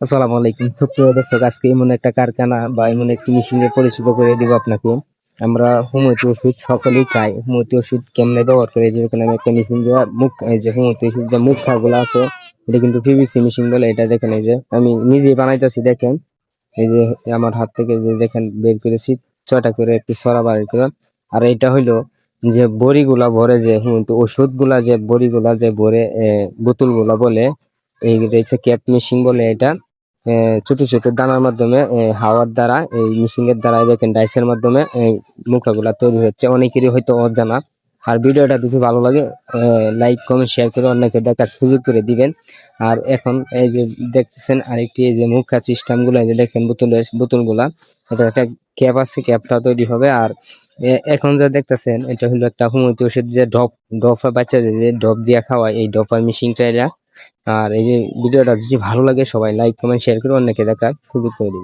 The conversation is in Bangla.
আসসালামু আলাইকুম। সুপ্রিয় দর্শক, আজকে এমন একটা কারখানা বা এমন একটি মেশিনে পরিচিত করে দিব আপনাকে। আমরা হোমিওপ্যাথি ওষুধ সকলেই খাই। হোমিওপ্যাথি ওষুধ কেমনে ব্যবহার করে, যেখানে আমি একটা মেশিন দিয়ে মুখ, এই যে হোমিওপ্যাথি ওষুধ যে মুখ গুলো আছে, এটা কিন্তু পিভিসি মেশিন বলে। এটা দেখেন, এই যে আমি নিজেই বানাইতেছি, দেখেন এই যে আমার হাত থেকে যে দেখেন বের করেছি 6টা করে একটি সরা বার করে। আর এটা হইলো যে বড়িগুলা ভরে, যে হোমিওপ্যাথি ওষুধ গুলা যে বড়িগুলা যে ভরে, বোতল গুলা বলে, এই হচ্ছে ক্যাপ মেশিন বলে এটা। ছোট ছোট দানার মাধ্যমে হাওয়ার দ্বারা, এই মেশিনের দ্বারা দেখেন ডাইসের মাধ্যমে মুখাগুলা তৈরি হচ্ছে। অনেকেরই হয়তো অজানা। আর ভিডিওটা যদি ভালো লাগে, লাইক কমেন্ট শেয়ার করে অন্যকে দেখার সুযোগ করে দিবেন। আর এখন এই যে দেখতেছেন আরেকটি, এই যে মুখা সিস্টেম গুলো, এই যে দেখেন বোতলগুলা, এটা একটা ক্যাপ আছে, ক্যাপটা তৈরি হবে। আর এখন যা দেখতেছেন, এটা হলো একটা হোমিওপ্যাথি ওষুধ যে ডপ বাচ্চাদের যে ডপ দিয়া খাওয়ায়, এই ডপার মেশিনটা এটা। আর এই যে ভিডিওটা যদি ভালো লাগে, সবাই লাইক কমেন্ট শেয়ার করে অন্যকে দেখার সুযোগ করে দিবে।